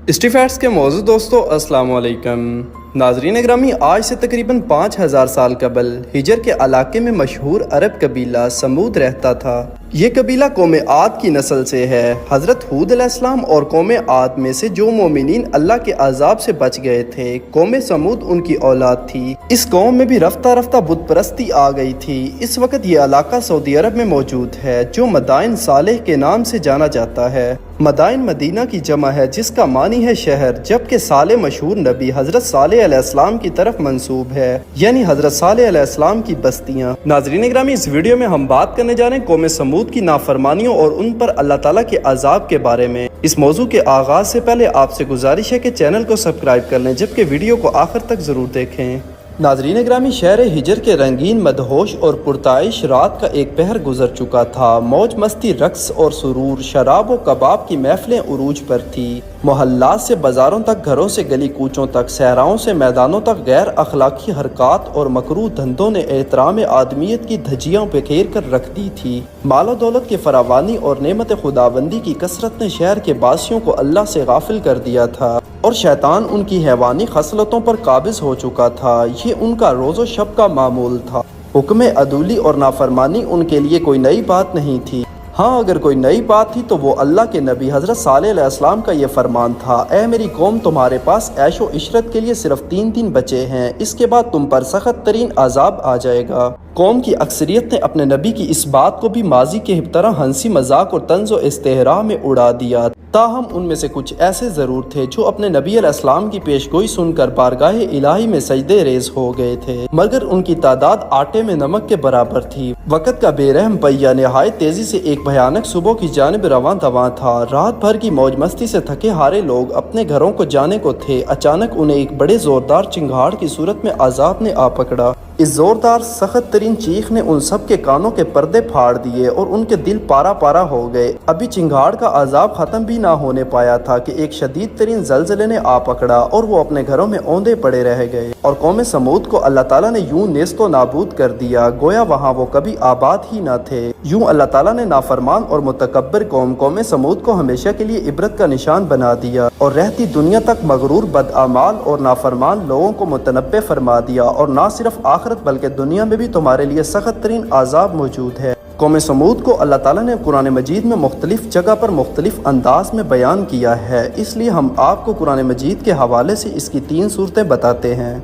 اسٹیفیٹس کے موضوع دوستو السلام علیکم ناظرین گرامی، آج سے تقریباً 5000 سال قبل ہجر کے علاقے میں مشہور عرب قبیلہ سمود رہتا تھا۔ یہ قبیلہ قوم عاد کی نسل سے ہے۔ حضرت ہود علیہ السلام اور قوم عاد میں سے جو مومنین اللہ کے عذاب سے بچ گئے تھے، قوم سمود ان کی اولاد تھی۔ اس قوم میں بھی رفتہ رفتہ بت پرستی آ گئی تھی۔ اس وقت یہ علاقہ سعودی عرب میں موجود ہے، جو مدائن صالح کے نام سے جانا جاتا ہے۔ مدائن مدینہ کی جمع ہے، جس کا معنی ہے شہر، جبکہ صالح مشہور نبی حضرت صالح علیہ السلام کی طرف منسوب ہے، یعنی حضرت صالح علیہ السلام کی بستیاں۔ ناظرین گرامی، اس ویڈیو میں ہم بات کرنے جا رہے ہیں قوم سمود کی نافرمانیوں اور ان پر اللہ تعالیٰ کے عذاب کے بارے میں۔ اس موضوع کے آغاز سے پہلے آپ سے گزارش ہے کہ چینل کو سبسکرائب کر لیں، جبکہ ویڈیو کو آخر تک ضرور دیکھیں۔ ناظرین گرامی، شہر ہجر کے رنگین، مدہوش اور پرتعش رات کا ایک پہر گزر چکا تھا۔ موج مستی، رقص اور سرور، شراب و کباب کی محفلیں عروج پر تھی۔ محلات سے بازاروں تک، گھروں سے گلی کوچوں تک، صحراؤں سے میدانوں تک غیر اخلاقی حرکات اور مکروہ دھندوں نے احترام آدمیت کی دھجیاں بکھیر کر رکھ دی تھی۔ مال و دولت کی فراوانی اور نعمت خداوندی کی کثرت نے شہر کے باسیوں کو اللہ سے غافل کر دیا تھا، اور شیطان ان کی حیوانی خصلتوں پر قابض ہو چکا تھا۔ یہ ان کا روز و شب کا معمول تھا۔ حکم عدولی اور نافرمانی ان کے لیے کوئی نئی بات نہیں تھی۔ ہاں، اگر کوئی نئی بات تھی تو وہ اللہ کے نبی حضرت صالح علیہ السلام کا یہ فرمان تھا: اے میری قوم، تمہارے پاس عیش و عشرت کے لیے صرف 3 دن بچے ہیں، اس کے بعد تم پر سخت ترین عذاب آ جائے گا۔ قوم کی اکثریت نے اپنے نبی کی اس بات کو بھی ماضی کے طرح ہنسی مذاق اور طنز و استہزاء میں اڑا دیا۔ تاہم ان میں سے کچھ ایسے ضرور تھے جو اپنے نبی علیہ السلام کی پیش گوئی سن کر بارگاہ الہی میں سجدے ریز ہو گئے تھے، مگر ان کی تعداد آٹے میں نمک کے برابر تھی۔ وقت کا بے رحم پہیہ نہایت تیزی سے ایک بھیانک صبح کی جانب رواں دواں تھا۔ رات بھر کی موج مستی سے تھکے ہارے لوگ اپنے گھروں کو جانے کو تھے۔ اچانک انہیں ایک بڑے زوردار چنگھاڑ کی صورت میں عذاب نے آ پکڑا۔ اس زوردار سخت ترین چیخ نے ان سب کے کانوں کے پردے پھاڑ دیے اور ان کے دل پارا پارا ہو گئے۔ ابھی چنگھاڑ کا عذاب ختم بھی نہ ہونے پایا تھا کہ ایک شدید ترین زلزلے نے آ پکڑا اور وہ اپنے گھروں میں اوندے پڑے رہ گئے، اور قوم سمود کو اللہ تعالیٰ نے یوں نیست و نابود کر دیا گویا وہاں وہ کبھی آباد ہی نہ تھے۔ یوں اللہ تعالیٰ نے نافرمان اور متکبر قوم سمود کو ہمیشہ کے لیے عبرت کا نشان بنا دیا، اور رہتی دنیا تک مغرور بدعمال اور نافرمان لوگوں کو متنبہ فرما دیا، اور نہ صرف آخرت بلکہ دنیا میں بھی تمہارے لیے سخت ترین عذاب موجود ہے۔ قوم سمود کو اللہ تعالیٰ نے قرآن مجید میں مختلف جگہ پر مختلف انداز میں بیان کیا ہے، اس لیے ہم آپ کو قرآن مجید کے حوالے سے اس کی 3 صورتیں بتاتے ہیں۔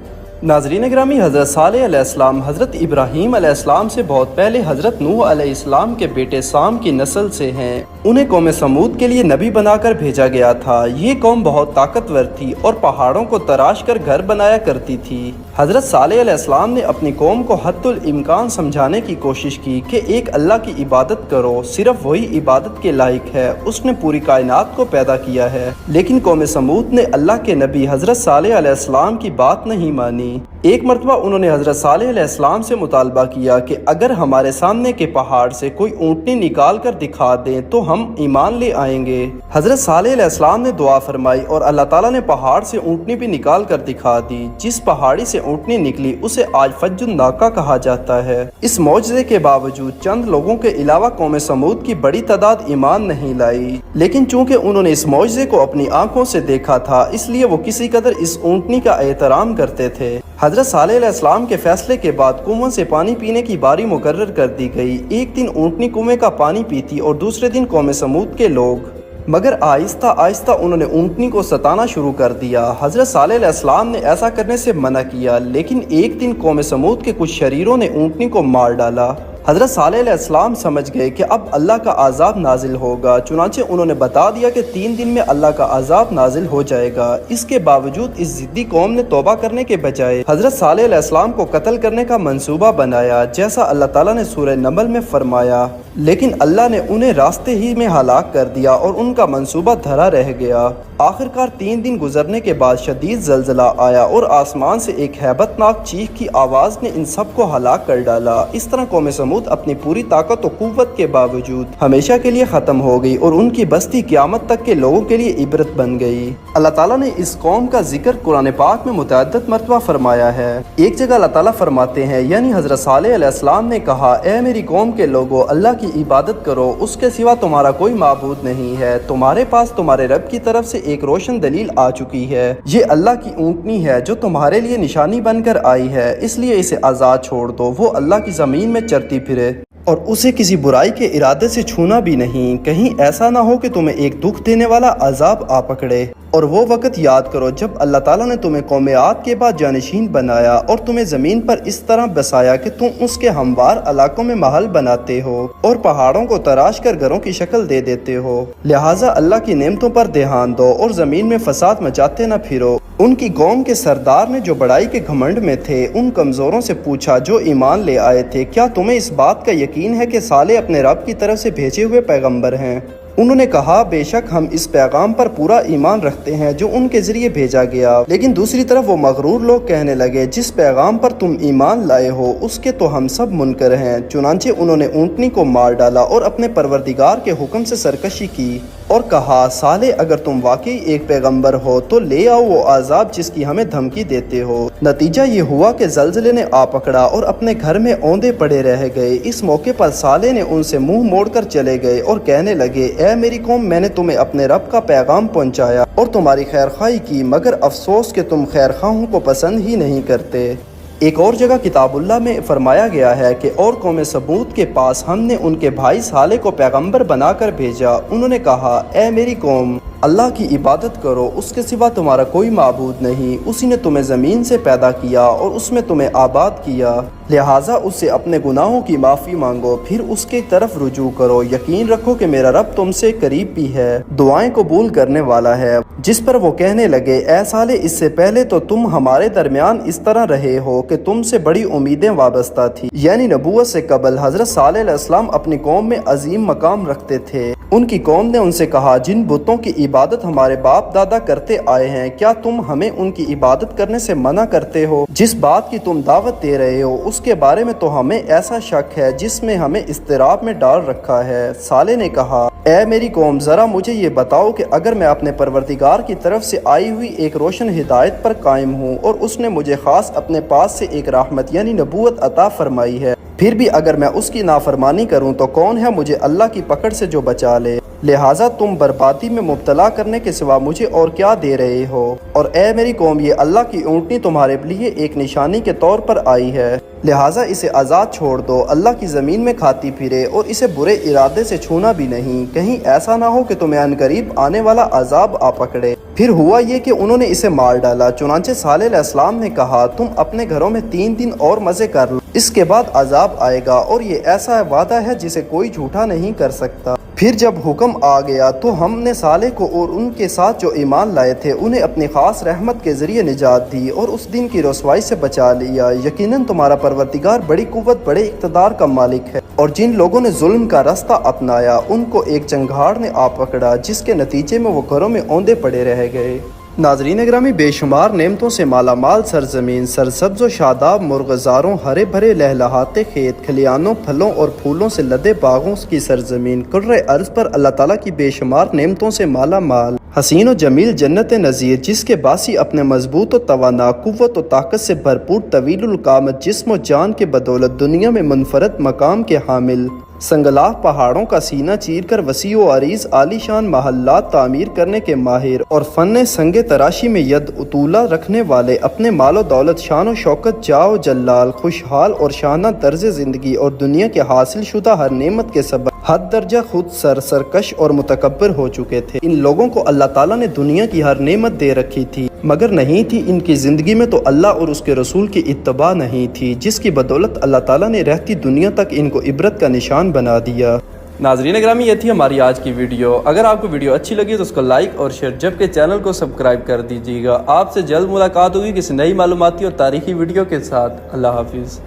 ناظرین گرامی، حضرت صالح علیہ السلام حضرت ابراہیم علیہ السلام سے بہت پہلے حضرت نوح علیہ السلام کے بیٹے سام کی نسل سے ہیں۔ انہیں قوم سمود کے لیے نبی بنا کر بھیجا گیا تھا۔ یہ قوم بہت طاقتور تھی اور پہاڑوں کو تراش کر گھر بنایا کرتی تھی۔ حضرت صالح علیہ السلام نے اپنی قوم کو حد الامکان سمجھانے کی کوشش کی کہ ایک اللہ کی عبادت کرو، صرف وہی عبادت کے لائق ہے، اس نے پوری کائنات کو پیدا کیا ہے۔ لیکن قوم سمود نے اللہ کے نبی حضرت صالح علیہ السلام کی بات نہیں مانی۔ ایک مرتبہ انہوں نے حضرت صالح علیہ السلام سے مطالبہ کیا کہ اگر ہمارے سامنے کے پہاڑ سے کوئی اونٹنی نکال کر دکھا دیں تو ہم ایمان لے آئیں گے۔ حضرت صالح علیہ السلام نے دعا فرمائی اور اللہ تعالیٰ نے پہاڑ سے اونٹنی بھی نکال کر دکھا دی۔ جس پہاڑی سے اونٹنی نکلی اسے آج فج الناقہ کہا جاتا ہے۔ اس معجزے کے باوجود چند لوگوں کے علاوہ قوم سمود کی بڑی تعداد ایمان نہیں لائی، لیکن چونکہ انہوں نے اس معجزے کو اپنی آنکھوں سے دیکھا تھا، اس لیے وہ کسی قدر اس اونٹنی کا احترام کرتے تھے۔ حضرت صالح علیہ السلام کے فیصلے کے بعد کنویں سے پانی پینے کی باری مقرر کر دی گئی۔ ایک دن اونٹنی کنویں کا پانی پیتی اور دوسرے دن قوم سمود کے لوگ، مگر آہستہ آہستہ انہوں نے اونٹنی کو ستانا شروع کر دیا۔ حضرت صالح علیہ السلام نے ایسا کرنے سے منع کیا، لیکن ایک دن قوم سمود کے کچھ شریروں نے اونٹنی کو مار ڈالا۔ حضرت صالح علیہ السلام سمجھ گئے کہ اب اللہ کا عذاب نازل ہوگا، چنانچہ انہوں نے بتا دیا کہ 3 دن میں اللہ کا عذاب نازل ہو جائے گا۔ اس کے باوجود اس ضدی قوم نے توبہ کرنے کے بجائے حضرت صالح علیہ السلام کو قتل کرنے کا منصوبہ بنایا، جیسا اللہ تعالیٰ نے سورہ نمل میں فرمایا، لیکن اللہ نے انہیں راستے ہی میں ہلاک کر دیا اور ان کا منصوبہ دھرا رہ گیا۔ آخرکار 3 دن گزرنے کے بعد شدید زلزلہ آیا اور آسمان سے ایک ہیبت ناک چیخ کی آواز نے ان سب کو ہلاک کر ڈالا۔ اس طرح قوم سمود سمود اپنی پوری طاقت و قوت کے باوجود ہمیشہ کے لیے ختم ہو گئی اور ان کی بستی قیامت تک کے لوگوں کے لیے عبرت بن گئی۔ اللہ تعالیٰ نے اس قوم کا ذکر قرآن پاک میں متعدد مرتبہ فرمایا ہے۔ ایک جگہ اللہ تعالیٰ فرماتے ہیں، یعنی حضرت صالح علیہ السلام نے کہا، اے میری قوم کے لوگو، اللہ کی عبادت کرو، اس کے سوا تمہارا کوئی معبود نہیں ہے، تمہارے پاس تمہارے رب کی طرف سے ایک روشن دلیل آ چکی ہے، یہ اللہ کی اونٹنی ہے جو تمہارے لیے نشانی بن کر آئی ہے، اس لیے اسے آزاد چھوڑ دو، وہ اللہ کی زمین میں چرتی پھرے اور اسے کسی برائی کے ارادے سے چھونا بھی نہیں، کہیں ایسا نہ ہو کہ تمہیں ایک دکھ دینے والا عذاب آ پکڑے۔ اور وہ وقت یاد کرو جب اللہ تعالیٰ نے تمہیں قوم عاد کے بعد جانشین بنایا اور تمہیں زمین پر اس طرح بسایا کہ تم اس کے ہموار علاقوں میں محل بناتے ہو اور پہاڑوں کو تراش کر گھروں کی شکل دے دیتے ہو، لہٰذا اللہ کی نعمتوں پر دھیان دو اور زمین میں فساد مچاتے نہ پھرو۔ ان کی قوم کے سردار نے جو بڑائی کے گھمنڈ میں تھے ان کمزوروں سے پوچھا جو ایمان لے آئے تھے، کیا تمہیں اس بات کا یقین ہے کہ صالح اپنے رب کی طرف سے بھیجے ہوئے پیغمبر ہیں؟ انہوں نے کہا، بے شک ہم اس پیغام پر پورا ایمان رکھتے ہیں جو ان کے ذریعے بھیجا گیا۔ لیکن دوسری طرف وہ مغرور لوگ کہنے لگے، جس پیغام پر تم ایمان لائے ہو اس کے تو ہم سب منکر ہیں۔ چنانچہ انہوں نے اونٹنی کو مار ڈالا اور اپنے پروردگار کے حکم سے سرکشی کی اور کہا، صالح اگر تم واقعی ایک پیغمبر ہو تو لے آؤ وہ عذاب جس کی ہمیں دھمکی دیتے ہو۔ نتیجہ یہ ہوا کہ زلزلے نے آ پکڑا اور اپنے گھر میں اوندے پڑے رہ گئے۔ اس موقع پر صالح نے ان سے منہ موڑ کر چلے گئے اور کہنے لگے، اے میری قوم، میں نے تمہیں اپنے رب کا پیغام پہنچایا اور تمہاری خیرخواہی کی، مگر افسوس کہ تم خیرخواہوں کو پسند ہی نہیں کرتے۔ ایک اور جگہ کتاب اللہ میں فرمایا گیا ہے کہ اور قوم سمود کے پاس ہم نے ان کے بھائی صالح کو پیغمبر بنا کر بھیجا، انہوں نے کہا، اے میری قوم، اللہ کی عبادت کرو، اس کے سوا تمہارا کوئی معبود نہیں، اسی نے تمہیں زمین سے پیدا کیا اور اس میں تمہیں آباد کیا، لہٰذا اس سے اپنے گناہوں کی معافی مانگو، پھر اس کے طرف رجوع کرو، یقین رکھو کہ میرا رب تم سے قریب بھی ہے، دعائیں قبول کرنے والا ہے۔ جس پر وہ کہنے لگے، اے صالح، اس سے پہلے تو تم ہمارے درمیان اس طرح رہے ہو کہ تم سے بڑی امیدیں وابستہ تھی، یعنی نبوت سے قبل حضرت صالح علیہ السلام اپنی قوم میں عظیم مقام رکھتے تھے۔ ان کی قوم نے ان سے کہا، جن بتوں کی عبادت ہمارے باپ دادا کرتے آئے ہیں، کیا تم ہمیں ان کی عبادت کرنے سے منع کرتے ہو؟ جس بات کی تم دعوت دے رہے ہو اس کے بارے میں تو ہمیں ایسا شک ہے جس میں ہمیں اضطراب میں ڈال رکھا ہے۔ صالح نے کہا، اے میری قوم، ذرا مجھے یہ بتاؤ کہ اگر میں اپنے پروردگار کی طرف سے آئی ہوئی ایک روشن ہدایت پر قائم ہوں اور اس نے مجھے خاص اپنے پاس سے ایک رحمت یعنی نبوت عطا فرمائی ہے، پھر بھی اگر میں اس کی نافرمانی کروں تو کون ہے مجھے اللہ کی پکڑ سے جو بچا لے؟ لہٰذا تم بربادی میں مبتلا کرنے کے سوا مجھے اور کیا دے رہے ہو؟ اور اے میری قوم، یہ اللہ کی اونٹنی تمہارے لیے ایک نشانی کے طور پر آئی ہے، لہٰذا اسے آزاد چھوڑ دو، اللہ کی زمین میں کھاتی پھرے اور اسے برے ارادے سے چھونا بھی نہیں، کہیں ایسا نہ ہو کہ تمہیں عنقریب آنے والا عذاب آ پکڑے۔ پھر ہوا یہ کہ انہوں نے اسے مار ڈالا۔ چنانچہ صالح علیہ السلام نے کہا، تم اپنے گھروں میں 3 دن اور مزے کر لو، اس کے بعد عذاب آئے گا، اور یہ ایسا وعدہ ہے جسے کوئی جھوٹا نہیں کر سکتا۔ پھر جب حکم آ گیا تو ہم نے صالح کو اور ان کے ساتھ جو ایمان لائے تھے انہیں اپنی خاص رحمت کے ذریعے نجات دی اور اس دن کی رسوائی سے بچا لیا۔ یقیناً تمہارا پروردگار بڑی قوت، بڑے اقتدار کا مالک ہے۔ اور جن لوگوں نے ظلم کا راستہ اپنایا ان کو ایک چنگھاڑ نے آ پکڑا، جس کے نتیجے میں وہ گھروں میں اوندے پڑے رہ گئے۔ ناظرین گرامی، بے شمار نعمتوں سے مالا مال سرزمین، سرسبز و شاداب مرغزاروں، ہرے بھرے لہلہاتے کھیت کھلیانوں، پھلوں اور پھولوں سے لدے باغوں کی سرزمین، کرۂ ارض پر اللہ تعالیٰ کی بے شمار نعمتوں سے مالا مال، حسین و جمیل جنت نظیر، جس کے باسی اپنے مضبوط و توانا، قوت و طاقت سے بھرپور، طویل القامت جسم و جان کے بدولت دنیا میں منفرد مقام کے حامل، سنگلاف پہاڑوں کا سینہ چیر کر وسیع و عریض عالی شان محلات تعمیر کرنے کے ماہر اور فن سنگ تراشی میں ید اطولہ رکھنے والے، اپنے مال و دولت، شان و شوکت، جاہ و جلال، خوشحال اور شانہ طرز زندگی اور دنیا کے حاصل شدہ ہر نعمت کے سبب حد درجہ خود سرکش اور متکبر ہو چکے تھے۔ ان لوگوں کو اللہ تعالیٰ نے دنیا کی ہر نعمت دے رکھی تھی، مگر نہیں تھی ان کی زندگی میں تو اللہ اور اس کے رسول کی اتباع نہیں تھی، جس کی بدولت اللہ تعالیٰ نے رہتی دنیا تک ان کو عبرت کا نشان بنا دیا۔ ناظرین گرامی، یہ تھی ہماری آج کی ویڈیو۔ اگر آپ کو ویڈیو اچھی لگی تو اس کو لائک اور شیئر، جبکہ چینل کو سبسکرائب کر دیجیے گا۔ آپ سے جلد ملاقات ہوگی کسی نئی معلوماتی اور تاریخی ویڈیو کے ساتھ۔ اللہ حافظ۔